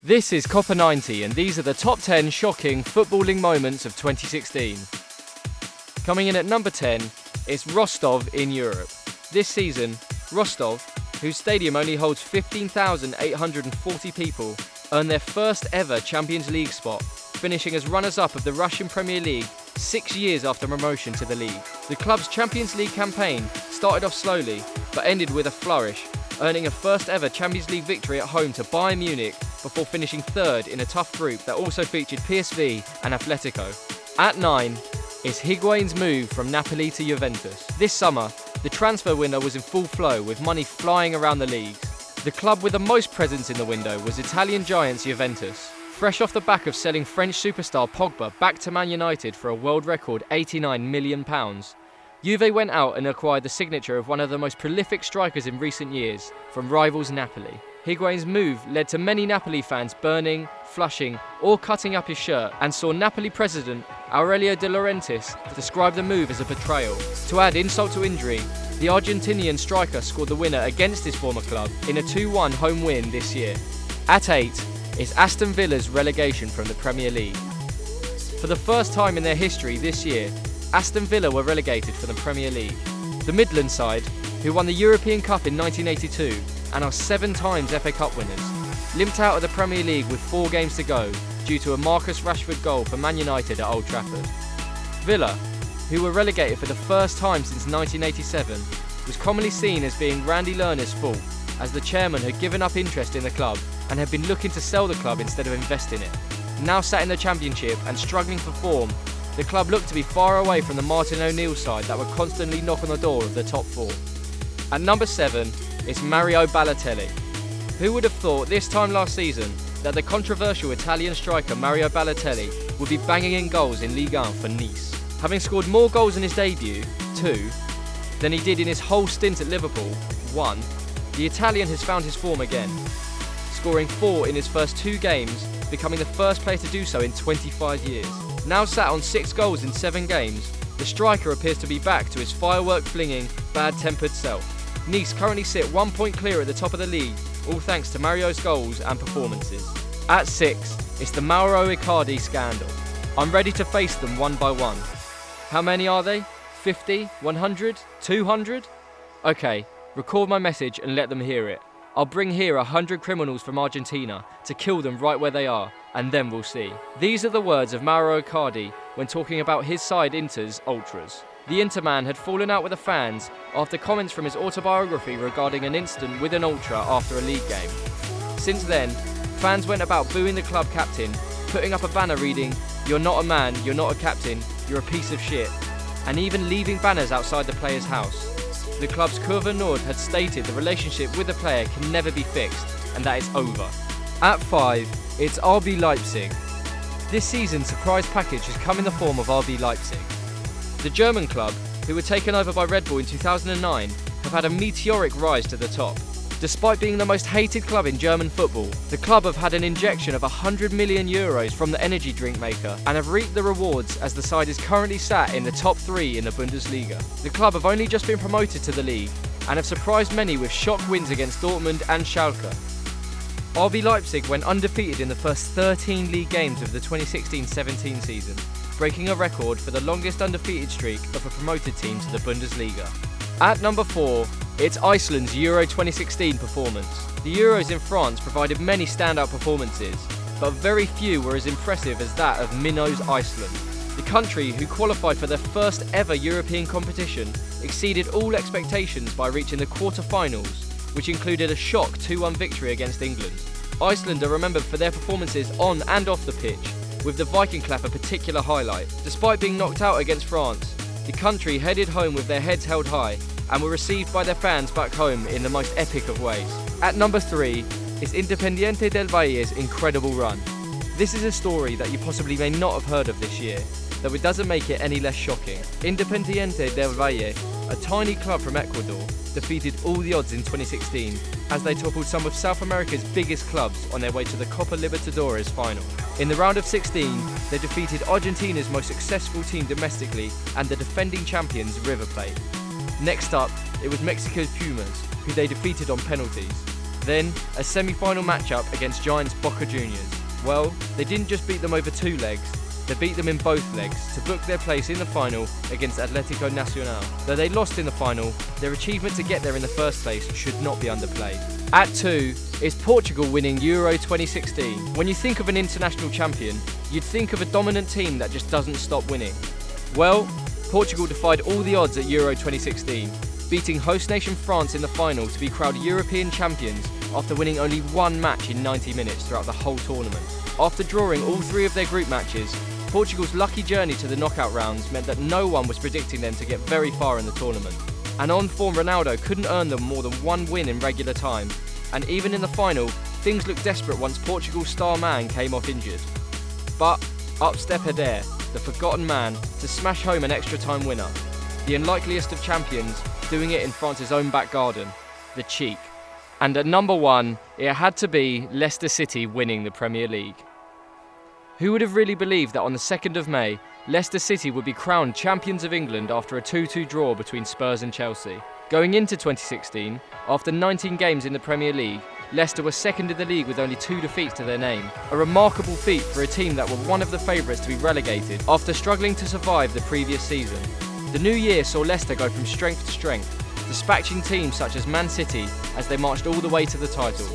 This is Copa 90 and these are the top 10 shocking footballing moments of 2016. Coming in at number 10 is Rostov in Europe. This season, Rostov, whose stadium only holds 15,840 people, earned their first ever Champions League spot, finishing as runners-up of the Russian Premier League 6 years after promotion to the league. The club's Champions League campaign started off slowly but ended with a flourish, earning a first ever Champions League victory at home to Bayern Munich before finishing third in a tough group that also featured PSV and Atletico. At 9 is Higuain's move from Napoli to Juventus. This summer, the transfer window was in full flow with money flying around the leagues. The club with the most presence in the window was Italian giants Juventus. Fresh off the back of selling French superstar Pogba back to Man United for a world record £89 million, Juve went out and acquired the signature of one of the most prolific strikers in recent years from rivals Napoli. Higuain's move led to many Napoli fans burning, flushing or cutting up his shirt, and saw Napoli president Aurelio De Laurentiis describe the move as a betrayal. To add insult to injury, the Argentinian striker scored the winner against his former club in a 2-1 home win this year. At 8 is Aston Villa's relegation from the Premier League. For the first time in their history this year, Aston Villa were relegated from the Premier League. The Midland side, who won the European Cup in 1982 and are 7 times FA Cup winners, limped out of the Premier League with 4 games to go due to a Marcus Rashford goal for Man United at Old Trafford. Villa, who were relegated for the first time since 1987, was commonly seen as being Randy Lerner's fault, as the chairman had given up interest in the club and had been looking to sell the club instead of invest in it. Now sat in the Championship and struggling for form, the club looked to be far away from the Martin O'Neill side that would constantly knock on the door of the top 4. At number 7 is Mario Balotelli. Who would have thought this time last season that the controversial Italian striker Mario Balotelli would be banging in goals in Ligue 1 for Nice? Having scored more goals in his debut, 2, than he did in his whole stint at Liverpool, 1, the Italian has found his form again, scoring 4 in his first 2 games, becoming the first player to do so in 25 years. Now sat on 6 goals in 7 games, the striker appears to be back to his firework-flinging, bad-tempered self. Nice currently sit 1 point clear at the top of the league, all thanks to Mario's goals and performances. At 6, it's the Mauro Icardi scandal. I'm ready to face them one by one. How many are they? 50? 100? 200? Okay, record my message and let them hear it. I'll bring here 100 criminals from Argentina to kill them right where they are, and then we'll see. These are the words of Mauro Icardi when talking about his side Inter's ultras. The Interman had fallen out with the fans after comments from his autobiography regarding an incident with an ultra after a league game. Since then, fans went about booing the club captain, putting up a banner reading, "You're not a man, you're not a captain, you're a piece of shit," and even leaving banners outside the player's house. The club's Kurva Nord had stated the relationship with the player can never be fixed and that it's over. At 5, it's RB Leipzig. This season's surprise package has come in the form of RB Leipzig. The German club, who were taken over by Red Bull in 2009, have had a meteoric rise to the top. Despite being the most hated club in German football, the club have had an injection of €100 million from the energy drink maker and have reaped the rewards as the side is currently sat in the top 3 in the Bundesliga. The club have only just been promoted to the league and have surprised many with shock wins against Dortmund and Schalke. RB Leipzig went undefeated in the first 13 league games of the 2016-17 season, breaking a record for the longest undefeated streak of a promoted team to the Bundesliga. At number 4, it's Iceland's Euro 2016 performance. The Euros in France provided many standout performances, but very few were as impressive as that of Minnows Iceland. The country, who qualified for their first ever European competition, exceeded all expectations by reaching the quarter-finals, which included a shock 2-1 victory against England. Iceland are remembered for their performances on and off the pitch, with the Viking clap a particular highlight. Despite being knocked out against France, the country headed home with their heads held high and were received by their fans back home in the most epic of ways. At number 3 is Independiente del Valle's incredible run. This is a story that you possibly may not have heard of this year, though it doesn't make it any less shocking. Independiente del Valle, a tiny club from Ecuador, defeated all the odds in 2016 as they toppled some of South America's biggest clubs on their way to the Copa Libertadores final. In the round of 16, they defeated Argentina's most successful team domestically and the defending champions River Plate. Next up, it was Mexico's Pumas, who they defeated on penalties. Then, a semi-final matchup against Giants Boca Juniors. Well, they didn't just beat them over 2 legs, they beat them in both legs to book their place in the final against Atlético Nacional. Though they lost in the final, their achievement to get there in the first place should not be underplayed. At 2 is Portugal winning Euro 2016. When you think of an international champion, you'd think of a dominant team that just doesn't stop winning. Well, Portugal defied all the odds at Euro 2016, beating host nation France in the final to be crowned European champions after winning only 1 match in 90 minutes throughout the whole tournament. After drawing all 3 of their group matches, Portugal's lucky journey to the knockout rounds meant that no one was predicting them to get very far in the tournament. And on-form Ronaldo couldn't earn them more than 1 win in regular time, and even in the final, things looked desperate once Portugal's star man came off injured. But up stepped Eder, the forgotten man, to smash home an extra time winner. The unlikeliest of champions, doing it in France's own back garden, the cheek. And at number 1, it had to be Leicester City winning the Premier League. Who would have really believed that on the 2nd of May, Leicester City would be crowned champions of England after a 2-2 draw between Spurs and Chelsea? Going into 2016, after 19 games in the Premier League, Leicester were second in the league with only 2 defeats to their name. A remarkable feat for a team that were one of the favourites to be relegated after struggling to survive the previous season. The new year saw Leicester go from strength to strength, dispatching teams such as Man City as they marched all the way to the title.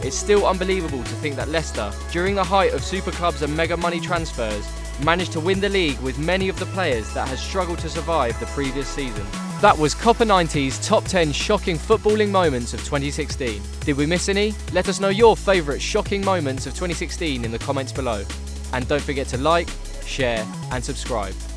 It's still unbelievable to think that Leicester, during the height of super clubs and mega money transfers, managed to win the league with many of the players that has struggled to survive the previous season. That was Copper 90's top 10 shocking footballing moments of 2016. Did we miss any? Let us know your favourite shocking moments of 2016 in the comments below. And don't forget to like, share and subscribe.